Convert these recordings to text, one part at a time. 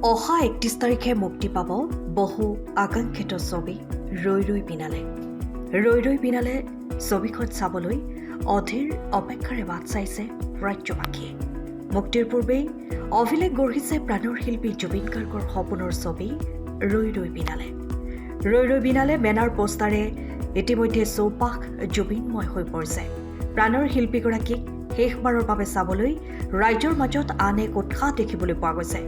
অহা 31 তাৰিখে মুক্তি পাব বহু আকাংক্ষিত ছবি ৰৈ ৰৈ বিনালে। ৰৈ ৰৈ বিনালে ছবিখন চাবলৈ অধীৰ অপেক্ষাৰে বাট চাইছে ৰাজ্যবাসীয়ে। মুক্তিৰ পূৰ্বেই অভিলেখ গঢ়িছে প্ৰাণৰ শিল্পী জুবিন গাৰ্গৰ সপোনৰ ছবি ৰৈ ৰৈ বিনালে। ৰৈ ৰৈ বিনালে বেনাৰ পোষ্টাৰে ইতিমধ্যে চৌপাশ জুবিনময় হৈ পৰিছে। প্ৰাণৰ শিল্পীগৰাকীক শেষবাৰৰ বাবে চাবলৈ ৰাইজৰ মাজত আন এক উৎসাহ দেখিবলৈ পোৱা গৈছে।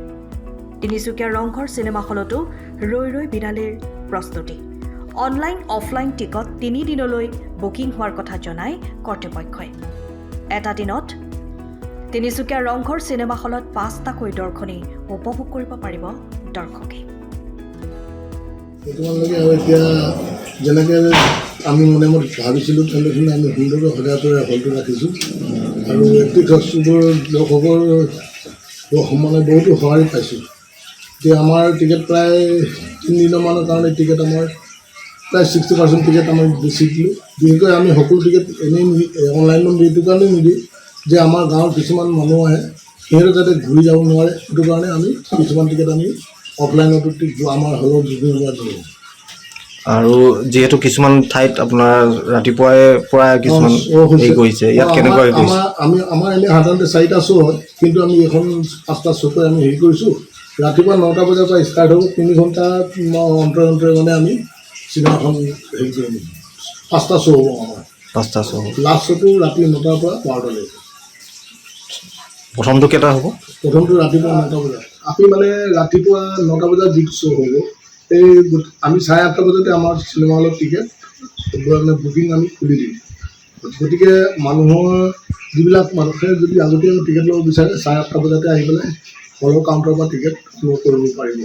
তিনিচুকীয়া ৰংঘৰ চিনেমা হলতো ৰৈ ৰৈ বিনালেৰ প্ৰস্তুতি। অনলাইন অফলাইন টিকট 3 দিনলৈ বুকিং হোৱাৰ কথা জনায় কৰ্তৃপক্ষই। এটা দিনত তিনিচুকীয়া ৰংঘৰ চিনেমা হলত 5টাকৈ দৰ্শনী উপভোগ কৰিব পাৰিব দৰ্শকে। এতিয়া যেনেকৈ আমি মনে মনে ভাবিছিলোঁ তেনেধৰণে আমি সুন্দৰকৈ সজাই পৰাই হলটো ৰাখিছোঁ আৰু 31 অক্টোবৰ দৰ্শকৰ মানে বহুতো সঁহাৰি পাইছোঁ। এতিয়া আমাৰ টিকেট প্ৰায় 3 দিনমানৰ কাৰণে টিকেট আমাৰ প্ৰায় 60% টিকেট আমাৰ বেছি দিলোঁ। বিশেষকৈ আমি সকলো টিকেট এনেই অনলাইনত এইটো কাৰণে নিদিওঁ যে আমাৰ গাঁৱৰ কিছুমান মানুহ আহে, সিহঁতে যাতে ঘূৰি যাব নোৱাৰে, সেইটো কাৰণে আমি কিছুমান টিকেট আমি অফলাইনতো আমাৰ হলত বুকিং কৰা দিওঁ। আৰু যিহেতু কিছুমান ঠাইত আপোনাৰ ৰাতিপুৱাই পৰা কিছুমান হেৰি কৰিছে, ইয়াত কেনেকুৱা কৰিছে? আমাৰ এনেই সাধাৰণতে 4টা শ্ব' হয়, কিন্তু আমি এখন 5টা শ্ব'কৈ আমি হেৰি কৰিছোঁ। ৰাতিপুৱা 9টা বজাৰ পৰা ষ্টাৰ্ট হ'ব, 3 ঘণ্টা অন্তৰে অন্তৰে মানে আমি চিনেমাখন হেৰি কৰিম। 5টা শ্ব' হ'ব আমাৰ। 5টা শ্ব' হ'ব। লাষ্ট শ্ব'টো ৰাতি 9টাৰ পৰা 12টালৈকে। প্ৰথমটো কেইটা হ'ব? প্ৰথমটো ৰাতিপুৱা 9টা বজাত। আমি মানে ৰাতিপুৱা 9টা বজাত যিটো শ্ব' হ'ব, এই আমি 8:30 বজাতে আমাৰ চিনেমা হলত টিকেট মানে বুকিং আমি খুলি দিম। গতিকে মানুহৰ যিবিলাক মানুহে যদি আগতীয়াকৈ টিকেট ল'ব বিচাৰে 8:30 বজাতে আহি পেলাই হলৰ কাউণ্টাৰৰ পৰা টিকেট ল'ব কৰিব পাৰিব।